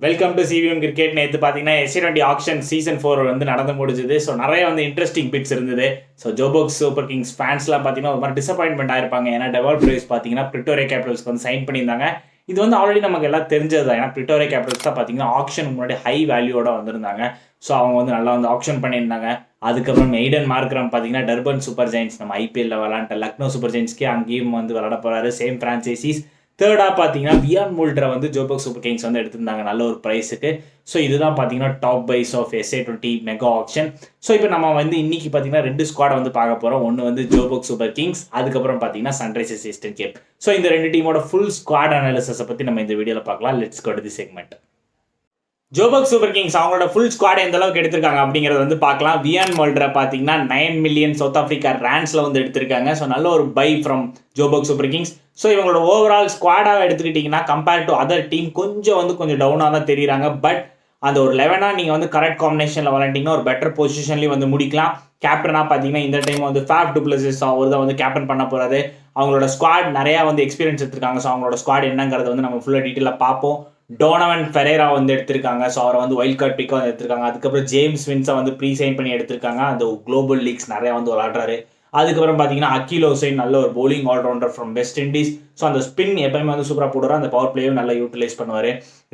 Welcome to CVM cricket. நேற்று பார்த்தீங்கன்னா எஸ்சி20 action season 4 வந்து நடந்து முடிஞ்சுது. ஸோ நிறைய வந்து இன்ட்ரெஸ்டிங் பிட்ஸ் இருந்தது. ஸோ ஜோபோக்ஸ் சூப்பர் கிங்ஸ் ஃபேன்ஸ்லாம் பார்த்தீங்கன்னா ஒரு மாதிரி டிசப்பாயின்மெண்ட் ஆயிருப்பாங்க. ஏன்னா டெவால் பிரைஸ் பார்த்தீங்கன்னா பிரிட்டோரியா கேபிட்டல்ஸ்க்கு வந்து சைன் பண்ணியிருந்தாங்க. இது வந்து ஆல்ரெடி நமக்கு எல்லாம் தெரிஞ்சது தான். ஏன்னா பிரிட்டோரியா கேபிட்டல்ஸ் தான் பார்த்தீங்கன்னா ஆக்ஷன் முன்னாடி ஹை வேல்யூவோட வந்திருந்தாங்க. ஸோ அவங்க வந்து நல்லா வந்து ஆக்ஷன் பண்ணியிருந்தாங்க. அதுக்கப்புறம் எய்டன் மார்க்ரம் பார்த்தீங்கன்னா டர்பன் சூப்பர் ஜெயின்ஸ் நம்ம ஐபிஎல்ல விளாண்ட லக்னோ சூப்பர் ஜெயின்ஸ்க்கே அங்கேயும் வந்து விளாட போறாரு. Same franchises. தேர்டாக பார்த்தீங்கன்னா வியான் மூல்டரை வந்து ஜோபோக் சூப்பர் கிங்ஸ் வந்து எடுத்திருந்தாங்க நல்ல ஒரு ப்ரைஸுக்கு. ஸோ இதுதான் பார்த்தீங்கன்னா top fives of SA20 mega auction. So இப்போ நம்ம வந்து இன்னைக்கு பார்த்தீங்கன்னா 2 ஸ்குவாடை வந்து பார்க்க போகிறோம். ஒன்று வந்து ஜோபோக் சூப்பர் கிங்ஸ், அதுக்கப்புறம் பார்த்தீங்கன்னா சன்ரைசர்ஸ் ஈஸ்டர்ன் கேப். ஸோ இந்த 2 டீமோட ஃபுல் ஸ்குவாட் அனாலிசிஸை பற்றி நம்ம இந்த வீடியோவில் பார்க்கலாம். Let's go to the segment. Joburg super kings அவங்களோட ஃபுல் ஸ்குவாட் எந்த அளவுக்கு எடுத்திருக்காங்க அப்படிங்கிறத வந்து பார்க்கலாம். வியான் மோல்டரை பார்த்தீங்கன்னா 9 மில்லியன் சவுத் ஆஃப்ரிக்கா ரேண்ட்ஸில் வந்து எடுத்திருக்காங்க. ஸோ நல்ல ஒரு buy from Joburg super kings. So இவங்களோட ஓவரால் ஸ்குவாடாக எடுத்துக்கிட்டிங்கன்னா கம்பேர் டு அதர் டீம் கொஞ்சம் டவுனாக தான் தெரியுறாங்க. பட் அந்த ஒரு 11 நீங்கள் வந்து கரெக்ட் காம்பினேஷனில் விளாண்டிங்கன்னா ஒரு பெட்டர் பொசிஷன்லேயும் வந்து முடிக்கலாம். கேப்டனாக பார்த்தீங்கன்னா இந்த டைம் வந்து ஃபேஃப் டு பிளஸஸ் அவர் தான் வந்து கேப்டன் பண்ண போகிறாரு. அவங்களோட ஸ்குவாட் நிறையா வந்து எக்ஸ்பீரியன்ஸ் எடுத்திருக்காங்க. ஸோ அவங்களோட ஸ்குவாட் என்னங்கிறத வந்து நம்ம ஃபுல்லாக டீட்டெயிலாக பார்ப்போம். டோனவன் ஃபெரேரா வந்து எடுத்திருக்காங்க. ஸோ அவரை வந்து வைல்ட் கார்ட் பிக்காக வந்து எடுத்திருக்காங்க. அதுக்கப்புறம் ஜேம்ஸ் வின்ஸை வந்து ப்ரீ சைன் பண்ணி எடுத்திருக்காங்க. அந்த குளோபல் லீக்ஸ் நிறையா வந்து விளாடுறாரு. அதுக்கப்புறம் பார்த்தீங்கன்னா அகில் ஹுசைன் நல்ல ஒரு bowling allrounder from West Indies. So அந்த ஸ்பின் எப்பயுமே வந்து சூப்பராக போடுவார். அந்த பவர் பிளேயும் நல்லா யூட்டிலைஸ் பண்ணுவார்.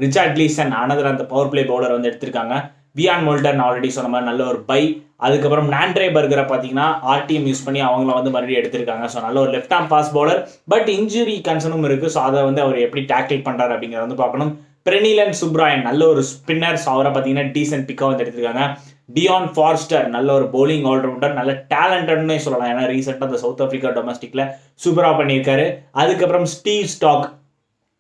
ரிச்சர்ட் லீசன் அனதர் அந்த பவர் பிளே பவுலர் வந்து எடுத்திருக்காங்க. வியான் மோல்டர் ஆல்ரெடி சொன்ன மாதிரி நல்ல ஒரு பை. அதுக்கப்புறம் நாண்ட்ரே பர்கரை பார்த்தீங்கன்னா ஆர்டிஎம் யூஸ் பண்ணி அவங்கள வந்து மறுபடியும் எடுத்திருக்காங்க. ஸோ நல்ல ஒரு left arm fast bowler. But injury கன்சர்னும் இருக்குது. ஸோ அதை வந்து அவர் எப்படி டேக்கிள் பண்ணுறாரு அப்படிங்கிறத வந்து பார்க்கணும். பெர்னிலன் சுப்ராயன் நல்ல ஒரு ஸ்பின்னர். ஸோ அவரை பார்த்தீங்கன்னா டீசென்ட் பிக்காக வந்து எடுத்திருக்காங்க. டியான் ஃபார்ஸ்டர் நல்ல ஒரு பவுலிங் ஆல்ரவுண்டர், நல்ல டேலண்டட்னே சொல்லலாம். ஏன்னா ரீசெண்டாக அந்த சவுத் ஆஃப்ரிக்கா டொமஸ்டிக்ல சூப்பராக பண்ணியிருக்காரு. அதுக்கப்புறம் ஸ்டீவ் ஸ்டாக்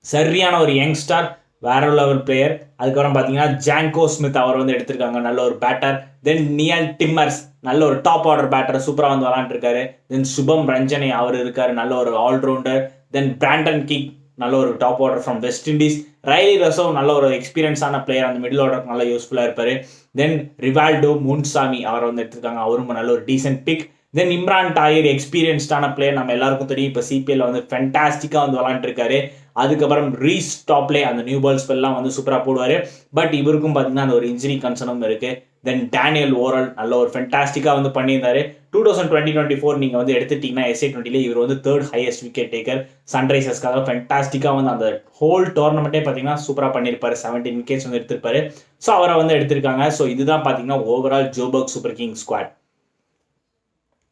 சரியான ஒரு யங்ஸ்டார், வேற லெவல் பிளேயர். அதுக்கப்புறம் பார்த்தீங்கன்னா ஜாங்கோ ஸ்மித் அவர் வந்து எடுத்திருக்காங்க, நல்ல ஒரு பேட்டர். தென் நியல் டிம்மர்ஸ் நல்ல ஒரு டாப் ஆர்டர் பேட்டர், சூப்பராக வந்து விளாண்டுருக்காரு. தென் சுபம் ரஞ்சனை அவர் இருக்காரு, நல்ல ஒரு ஆல்ரவுண்டர். தென் பிராண்டன் கிக் நல்ல ஒரு top order from West Indies. Rilee Rossouw நல்ல ஒரு எக்ஸ்பீரியன்ஸான பிளேயர், அந்த மிடில் ஆர்டருக்கு நல்லா யூஸ்ஃபுல்லாக இருப்பார். தென் ரிவால்டோ முன்சாமி அவர் வந்து எடுத்திருக்காங்க, அவரும் நல்ல ஒரு டீசென்ட் பிக். தென் இம்ரான் டாயர் எக்ஸ்பீரியன்ஸ்டான பிளேயர், நம்ம எல்லாருக்கும் தெரியும், இப்போ சிபிஎல்ல வந்து ஃபென்டாஸ்டிக்காக வந்து விளாண்டுருக்காரு. அதுக்கப்புறம் ரீஸ் டாப்லே அந்த நியூ பால் ஸ்பெல்லாம் வந்து சூப்பராக போடுவார். பட் இவருக்கும் பார்த்தீங்கன்னா அந்த ஒரு இன்ஜுரி கன்சர்னும் இருக்குது. தென் டேனியல் ஓரல் நல்ல ஒரு ஃபென்டாஸ்டிக்காக வந்து பண்ணியிருந்தாரு. 2020-24 நீங்கள் வந்து எடுத்துட்டீங்கன்னா SA20 இவர் வந்து 3rd ஹையஸ்ட் விக்கெட் டேக்கர். சன்ரைசர்ஸ்க்காக ஃபென்டாஸ்டிக்காக வந்து அந்த ஹோல் டோர்னமெண்ட்டே பார்த்தீங்கன்னா சூப்பராக பண்ணியிருப்பாரு. 17 விக்கெட்ஸ் வந்து எடுத்திருப்பாரு. ஸோ அவரை வந்து எடுத்திருக்காங்க. ஸோ இதுதான் பார்த்தீங்கன்னா ஓவரால் ஜோபோக் சூப்பர் கிங் ஸ்குவாட்.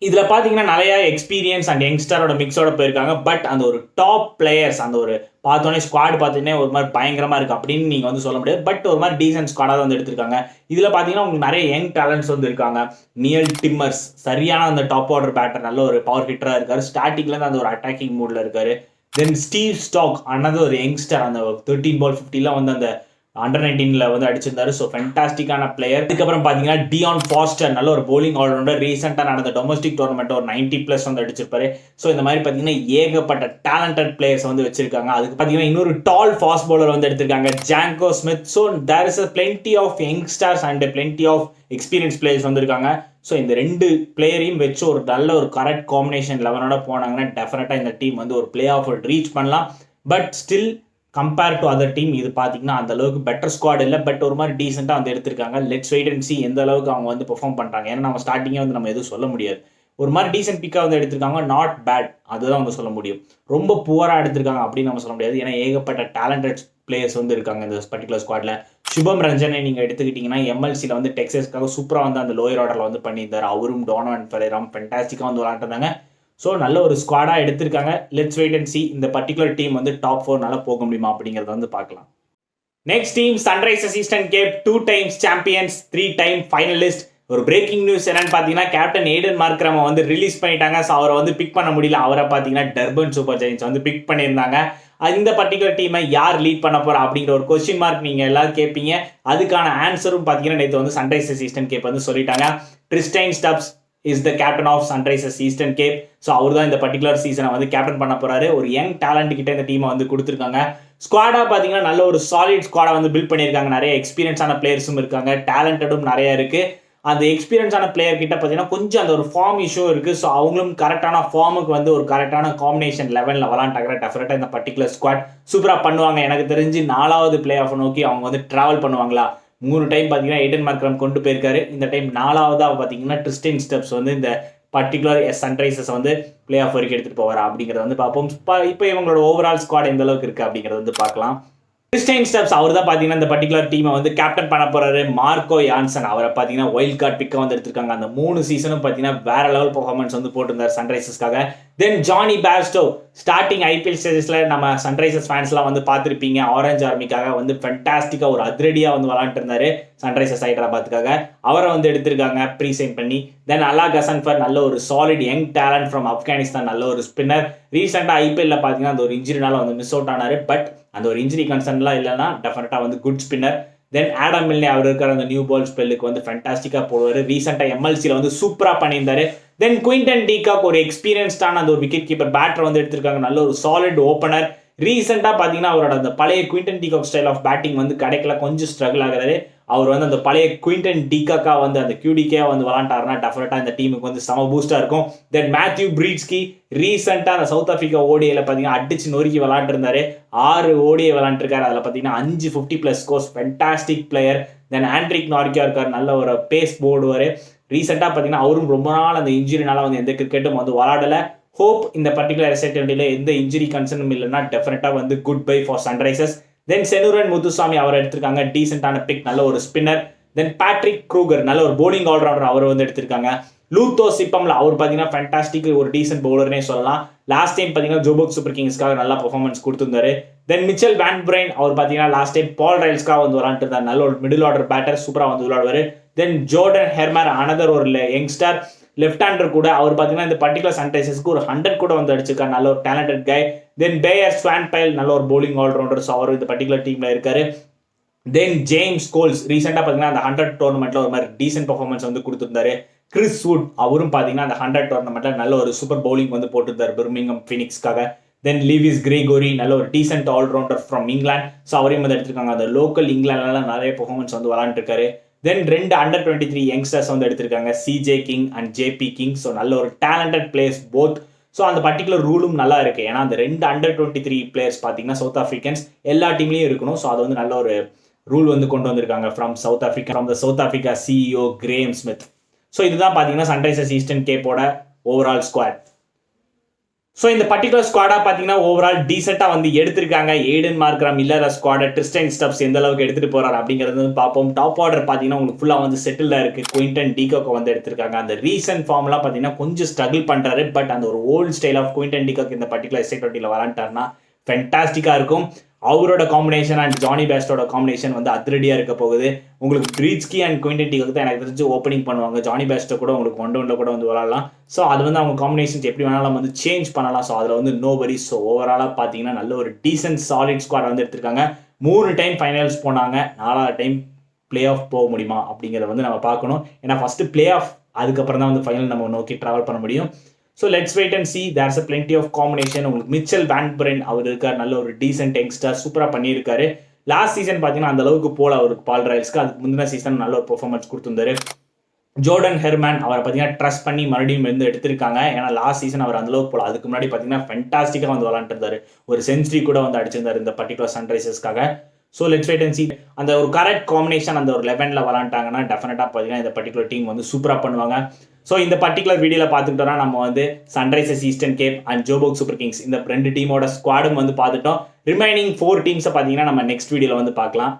இதில் பார்த்தீங்கன்னா நிறைய எக்ஸ்பீரியன்ஸ் அண்ட் யங்ஸ்டரோட மிக்ஸோட போயிருக்காங்க. பட் அந்த ஒரு டாப் பிளேயர்ஸ், அந்த ஒரு பார்த்தோன்னே ஸ்குவாட் பார்த்தீங்கன்னா ஒரு மாதிரி பயங்கரமாக இருக்குது அப்படின்னு நீங்கள் வந்து சொல்ல முடியாது. பட் ஒரு மாதிரி டீசென்ட் ஸ்குவாடாக தான் வந்து எடுத்திருக்காங்க. இதில் பார்த்தீங்கன்னா உங்களுக்கு நிறைய யங் டேலண்ட்ஸ் வந்து இருக்காங்க. நியல் டிம்மர்ஸ் சரியான அந்த டாப் ஆர்டர் பேட்டர், நல்ல ஒரு பவர் ஹிட்டராக இருக்காரு. ஸ்டார்டிங்லேருந்து அந்த ஒரு அட்டாக்கிங் மூடில் இருக்காரு. தென் ஸ்டீவ் ஸ்டாக் அனதர் ஒரு யங்ஸ்டர், அந்த 13 பால் 50 வந்து அந்த அண்டர் 19 வந்து அடிச்சிருந்தாரு. So ஃபென்டாஸ்டிக்கான player. அதுக்கப்புறம் பார்த்தீங்கன்னா டியான் ஃபாஸ்டர் நல்ல ஒரு பவுலிங் ஆல்ரவுண்டர். ரீசெண்டாக நடந்த டொமஸ்டிக் டோர்னமெண்ட் ஒரு 90+ வந்து அடிச்சிருப்பாரு. ஸோ இந்த மாதிரி பார்த்தீங்கன்னா ஏகப்பட்ட டேலண்டட் பிளேயர்ஸ் வந்து வச்சிருக்காங்க. அதுக்கு பார்த்தீங்கன்னா இன்னொரு டால் ஃபாஸ்ட் பவுலர் வந்து எடுத்திருக்காங்க, ஜாங்கோ Smith. So there is plenty of youngsters and plenty of experience players வந்திருக்காங்க. ஸோ இந்த 2 பிளேயரையும் வச்சு ஒரு நல்ல ஒரு கரெக்ட் காம்பினேஷன் 11ஓட போனாங்கன்னா டெஃபினட்டாக இந்த டீம் வந்து ஒரு பிளே ஆஃப் ரீச் பண்ணலாம். But still compare to other team இது பார்த்தீங்கன்னா அந்த அளவுக்கு பெட்டர் ஸ்குவாட் இல்லை. பட் ஒரு மாதிரி டீசெண்டாக வந்து எடுத்திருக்காங்க. லெட்ஸ் வெயிட் அண்ட் சி எந்த அளவுக்கு அவங்க வந்து பெர்ஃபார்ம் பண்ணுறாங்க. ஏன்னா நம்ம ஸ்டார்டிங்கே வந்து நம்ம எதுவும் சொல்ல முடியாது. ஒரு மாதிரி டீசென்ட் பிக்காக வந்து எடுத்திருக்காங்க, நாட் பேட் அதுதான் வந்து சொல்ல முடியும். ரொம்ப புவராக எடுத்திருக்காங்க அப்படின்னு நம்ம சொல்ல முடியாது. ஏன்னா ஏகப்பட்ட டேலண்டட் பிளேயர்ஸ் வந்து இருக்காங்க இந்த பர்டிகுலர் ஸ்குவாட்ல. சுபம் ரஞ்சனை நீங்கள் எடுத்துக்கிட்டிங்கன்னா எம்எல்சியில் வந்து டெக்ஸஸ்க்காக சூப்பராக வந்து அந்த லோயர் ஆர்டரில் வந்து பண்ணியிருந்தார். அவரும் டோனவன் ஃபெரேராவும் ஃபென்டாஸ்டிக்காக வந்து விளாண்டுருந்தாங்க. ஸோ நல்ல ஒரு ஸ்குவாடாக எடுத்திருக்காங்க. லெட்ஸ் வெயிட் அண்ட் சி இந்த பர்டிகுலர் டீம் வந்து டாப் 4 நல்லா போக முடியுமா அப்படிங்கிறத வந்து பார்க்கலாம். Next team Sunrisers Eastern gap, 2 times champions, 3 time finalist. ஒரு பிரேக்கிங் நியூஸ் என்னன்னு பார்த்தீங்கன்னா கேப்டன் எய்டன் மார்க்ரம் வந்து ரிலீஸ் பண்ணிட்டாங்க. ஸோ அவரை வந்து பிக் பண்ண முடியல. அவரை பார்த்தீங்கன்னா டர்பன் சூப்பர் ஜெயின்ஸ் வந்து பிக் பண்ணியிருந்தாங்க. இந்த பர்டிகுலர் டீமை யார் லீட் பண்ண போறா அப்படிங்கிற ஒரு கொஸ்டின் மார்க் நீங்கள் எல்லாரும் கேட்பீங்க. அதுக்கான ஆன்சரும் பார்த்தீங்கன்னா நேற்று வந்து சன்ரைசர்ஸ் ஈஸ்டர்ன் கேப் வந்து சொல்லிட்டாங்க. Tristan Stubbs is the captain of Sunrisers Eastern Cape. So அவர் தான் இந்த பர்டிகுலர் சீசனை வந்து கேப்டன் பண்ண போறாரு. ஒரு யங் டேலண்ட் கிட்ட இந்த டீமை வந்து கொடுத்துருக்காங்க. ஸ்குவாடாக பார்த்தீங்கன்னா நல்ல ஒரு சாலிட் ஸ்குவாடை வந்து பில்ட் பண்ணியிருக்காங்க. நிறைய எக்ஸ்பீரியன்ஸான பிளேயர்ஸும் இருக்காங்க, டேலண்டடும் நிறைய இருக்கு. அந்த எக்ஸ்பீரியன்ஸான பிளேயர் கிட்ட பார்த்தீங்கன்னா கொஞ்சம் அந்த ஒரு ஃபார்ம் இஷ்யூ இருக்குது. ஸோ அவங்களும் கரெக்டான ஃபார்முக்கு வந்து ஒரு கரெக்டான காம்பினேஷன் லெவலில் விளாண்டாங்க. டெஃபினட்டாக இந்த பர்டிகுலர் ஸ்குவாட் சூப்பராக பண்ணுவாங்க. எனக்கு தெரிஞ்சு 4வது பிளே ஆஃப் நோக்கி அவங்க வந்து ட்ராவல் பண்ணுவாங்களா. 3 டைம் பார்த்தீங்கன்னா எய்டன் மார்க்ரம் கொண்டு போயிருக்காரு. இந்த டைம் 4வதாக பார்த்தீங்கன்னா ட்ரிஸ்டன் ஸ்டெப்ஸ் வந்து இந்த பர்டிகுலர் சன்ரைசர்ஸ் வந்து பிளே ஆஃப் வரைக்கும் எடுத்துகிட்டு போவார் அப்படிங்கிறத வந்து பார்ப்போம். இப்போ இவங்களோட ஓவரால் ஸ்குவாட் எந்த அளவுக்கு இருக்குது அப்படிங்கிறத வந்து பார்க்கலாம். கிறிஸ்டியன் ஸ்டெப்ஸ் அவர் தான் பார்த்தீங்கன்னா இந்த பர்டிகுலர் டீமை வந்து கேப்டன் பண்ண போறாரு. மார்க்கோ யான்சன் அவரை பார்த்தீங்கன்னா வைல்ட் கார்டு பிக்கை வந்து எடுத்திருக்காங்க. அந்த 3 சீசனும் பார்த்தீங்கன்னா வேற லெவல் பெர்ஃபார்மன்ஸ் வந்து போட்டிருந்தார் சன்ரைசர்ஸ்க்காக. தென் ஜானி பேஸ்டோ ஸ்டார்டிங் ஐபிஎல் ஸ்டேஜஸ்ல நம்ம சன்ரைசர்ஸ் ஃபேன்ஸ்லாம் வந்து பார்த்துருப்பீங்க. ஆரஞ்ச் ஆர்மிக்காக வந்து ஃபென்டாஸ்டிக்காக ஒரு அதிரடியாக வந்து விளாண்டு இருந்தாரு சன்ரைசர்ஸ் ஹைதராபாத்துக்காக. அவரை வந்து எடுத்திருக்காங்க ப்ரீசைன் பண்ணி. தென் அலா கசன்ஃபர் நல்ல ஒரு solid young talent from Afghanistan, நல்ல ஒரு ஸ்பின்னர். ரீசெண்டாக ஐபிஎல்ல பார்த்தீங்கன்னா அந்த ஒரு இன்ஜுரினால வந்து மிஸ் அவுட் ஆனாரு. பட் அந்த ஒரு இன்ஜுரி கன்சர்ன்லாம் இல்லைன்னா டெஃபினட்டாக வந்து குட் ஸ்பின்னர். தென் ஆடம் மில்னே அவர் இருக்கிற அந்த நியூ பால் ஸ்பெல்லுக்கு வந்து ஃபென்டாஸ்டிக்காக போடுவார். ரீசெண்டாக எம்எல்சியில் வந்து சூப்பராக பண்ணியிருந்தாரு. தென் குயின்டன் டீகாக் ஒரு எக்ஸ்பீரியன்ஸ்டான அந்த ஒரு விக்கெட் கீப்பர் பேட்டர் வந்து எடுத்திருக்காங்க. நல்ல ஒரு சாலிட் ஓப்பனர். ரீசெண்டாக பார்த்தீங்கன்னா அவரோட அந்த பழைய Quinton de Kock style of batting வந்து கிடைக்கல, கொஞ்சம் ஸ்ட்ரகிள் ஆகிறாரு. அவர் வந்து அந்த பழைய குயின்டன் டீகாக்கா வந்து அந்த QDK வந்து விளாண்டாருன்னா டெஃபினட்டாக இந்த டீமுக்கு வந்து செம பூஸ்டாக இருக்கும். தென் மேத்யூ பிரீட்ஸ்கி ரீசெண்டாக அந்த சவுத் ஆஃப்ரிக்கா ஓடிஐயில் பார்த்தீங்கன்னா அடிச்சு நொறுக்கி விளாண்டுருந்தாரு. 6 ஓடிஐ விளாண்டுருக்காரு. அதில் பார்த்தீங்கன்னா 5 50+ ஸ்கோர்ஸ், ஃபென்டாஸ்டிக் பிளேயர். தென் ஆண்ட்ரிக் நார்கியா இருக்கார், நல்ல ஒரு பேஸ் போடுவார். ரீசெண்டாக பார்த்தீங்கன்னா அவரும் ரொம்ப நாள் அந்த இன்ஜுரினால வந்து எந்த கிரிக்கெட்டும் வந்து விளாடலை. ஹோப் இந்த பர்டிகுலர் எஸ்ஐ20ல எந்த இன்ஜுரி கன்சர்னும் இல்லைன்னா டெஃபினட்டாக வந்து குட் பை ஃபார் சன்ரைசர்ஸ். தென் செனுரன் முத்துசாமி அவர் எடுத்திருக்காங்க, டீசென்டான பிக், நல்ல ஒரு ஸ்பின்னர். தென் பேட்ரிக் க்ரூகர் நல்ல ஒரு போலிங் ஆல்ரவுண்டர் அவர் வந்து எடுத்திருக்காங்க. லூத்தோ சிப்பம்ல அவர் பார்த்தீங்கன்னா ஃபேன்டாஸ்டிக் ஒரு டீசென்ட் பவுலர்னே சொல்லலாம். லாஸ்ட் டைம் பார்த்தீங்கன்னா ஜோபோக் சூப்பர் கிங்ஸ்க்காக நல்லா பெர்ஃபார்மன்ஸ் கொடுத்திருந்தாரு. தென் மிச்சல் வேன் பிரைன் அவர் பார்த்தீங்கன்னா லாஸ்ட் டைம் பால் ரைல்ஸ்க்காக வந்து விளாண்டுருந்தார். நல்ல ஒரு மிடில் ஆர்டர் பேட்டர், சூப்பராக வந்து விளையாடுவார். தென் ஜோர்டன் ஹெர்மர் அனதர் ஒரு யங்ஸ்டர் லெஃப்ட் ஹேண்டர் கூட, அவர் பார்த்தீங்கன்னா இந்த பர்டிகுலர் சன்ரைசர்ஸ்க்கு ஒரு 100 கூட வந்து அடிச்சிருக்காரு. நல்ல ஒரு டேலண்டட் கை. தென் பேயர் ஸ்வான்பைல் நல்ல ஒரு போலிங் ஆல்ரவுண்டர், ஸோ அவர் இந்த பர்டிகுலர் டீம்ல இருக்காரு. தென் ஜேம்ஸ் கோல்ஸ் ரீசெண்டாக பார்த்தீங்கன்னா அந்த 100 டோர்னமெண்ட்ல ஒரு மாதிரி டீசென்ட் பர்ஃபார்மன்ஸ் வந்து கொடுத்துருந்தாரு. கிறிஸ் வுட் அவரும் பார்த்தீங்கன்னா அந்த 100 டோர்னமெண்ட்ல நல்ல ஒரு சூப்பர் பவுலிங் வந்து போட்டிருந்தார் பர்மிங்ஹாம் ஃபீனிக்ஸ்க்காக. தென் லீவிஸ் கிரேகோரி நல்ல ஒரு decent allrounder from England, so அவரையும் வந்து எடுத்திருக்காங்க. அந்த லோக்கல் இங்கிலாந்துல நிறைய பர்ஃபார்மன்ஸ் வந்து விளாண்டுருக்காரு. தென் 2 அண்டர்-23 யங்ஸ்டர்ஸ் வந்து எடுத்திருக்காங்க, CJ king and JP king. So நல்ல ஒரு டேலண்டட் பிளேயர்ஸ் போத். ஸோ அந்த பர்டிகுலர் ரூலும் நல்லா இருக்குது. ஏன்னா அந்த 2 அண்டர்-23 பிளேயர்ஸ் பார்த்தீங்கன்னா சவுத் ஆஃப்ரிக்கன்ஸ் எல்லா டீம்லேயும் இருக்கணும். ஸோ அது வந்து நல்ல ஒரு ரூல் வந்து கொண்டு வந்திருக்காங்க from South Africa CEO Graeme Smith. So இதுதான் பார்த்தீங்கன்னா சன்ரைசர்ஸ் ஈஸ்டர்ன் கேப்போட ஓவரால் ஸ்குவாட். ஸோ இந்த பர்டிகுலர் ஸ்குவாடாக பார்த்தீங்கன்னா ஓவரால் டீசெண்டாக வந்து எடுத்திருக்காங்க. எய்டன் மார்க்ரம் இல்லற ஸ்குவாடை ட்ரிஸ்டன் ஸ்டெப்ஸ் எந்த அளவுக்கு எடுத்துகிட்டு போகிறார் அப்படிங்கிறது வந்து பார்ப்போம். டாப் ஆர்டர் பார்த்தீங்கன்னா உங்களுக்கு ஃபுல்லாக வந்து செட்டில்டாக இருக்குது. குயின்டன் டீகாக் வந்து எடுத்திருக்காங்க. அந்த ரீசன்ட் ஃபார்ம்லாம் பார்த்தீங்கன்னா கொஞ்சம் ஸ்ட்ரகிள் பண்ணுறாரு. பட் அந்த ஒரு old style of Quinton de Kock இந்த பர்டிகுலர் எஸ்ஐ20ல விளாண்டாருன்னா ஃபென்டாஸ்டிக்காக இருக்கும். அவரோட காம்பினேஷன் அண்ட் ஜானி பேஸ்டோட காம்பினேஷன் வந்து அதிரடியாக இருக்க போகுது. உங்களுக்கு பிரீட்ஸ்கி அண்ட் குயின்டன் டீகாக் தான் எனக்கு தெரிஞ்சு ஓப்பனிங் பண்ணுவாங்க. ஜானி பேஸ்டோ கூட உங்களுக்கு 1-1 கூட வந்து விளாடலாம். ஸோ அது வந்து அவங்க காம்பினேஷன்ஸ் எப்படி வேணாலும் வந்து சேஞ்ச் பண்ணலாம். ஸோ அதில் வந்து நோ வரி. ஸோ ஓவராலாக பார்த்தீங்கன்னா நல்ல ஒரு டீசென்ட் சாலிட் ஸ்குவாட் வந்து எடுத்திருக்காங்க. 3 டைம் ஃபைனல்ஸ் போனாங்க, 4வது டைம் பிளே ஆஃப் போக முடியுமா அப்படிங்கிறத வந்து நம்ம பார்க்கணும். ஏன்னா ஃபர்ஸ்ட் பிளே ஆஃப், அதுக்கப்புறம் தான் வந்து ஃபைனல் நம்ம நோக்கி ட்ராவல் பண்ண முடியும். So let's wait and see. There's a plenty of combination. உங்களுக்கு மிச்சல் வேன் பிரைன் அவர் இருக்கார், நல்ல ஒரு டீசென்ட் யங்ஸ்டர், சூப்பராக பண்ணியிருக்காரு. லாஸ்ட் சீசன் பார்த்தீங்கன்னா அந்த அளவுக்கு போல அவருக்கு பால் ராயல்ஸ்க்கு. அதுக்கு முந்தின சீசன் நல்ல ஒரு பெர்ஃபார்மன்ஸ் கொடுத்துருந்தாரு. ஜோர்டன் ஹெர்மன் அவரை பார்த்தீங்கன்னா ட்ரஸ்ட் பண்ணி மறுபடியும் வந்து எடுத்திருக்காங்க. ஏன்னா லாஸ்ட் சீசன் அவர் அந்தளவுக்கு போல, அதுக்கு முன்னாடி பார்த்தீங்கன்னா ஃபென்டாஸ்டிக்காக வந்து விளாண்டுருந்தாரு. ஒரு செஞ்சுரி கூட வந்து அடிச்சிருந்தாரு இந்த பர்டிகுலர் சன்ரைசர்ஸ்க்காக. So let's wait and see. அந்த ஒரு கரெக்ட் காம்பினேஷன் அந்த ஒரு 11ல் விளாண்டாங்கன்னா டெஃபினட்டாக பார்த்தீங்கன்னா இந்த பர்டிகுலர் டீம் வந்து சூப்பராக பண்ணுவாங்க. ஸோ இந்த பர்டிகுலர் வீடியோவில் பார்த்துக்கிட்டோம்னா நம்ம வந்து Sunrisers Eastern Cape and Joburg super kings இந்த 2 டீமோட ஸ்குவாடும் வந்து பார்த்துட்டோம். ரிமைனிங் 4 டீம்ஸை பார்த்தீங்கன்னா நம்ம நெக்ஸ்ட் வீடியோவில் வந்து பார்க்கலாம்.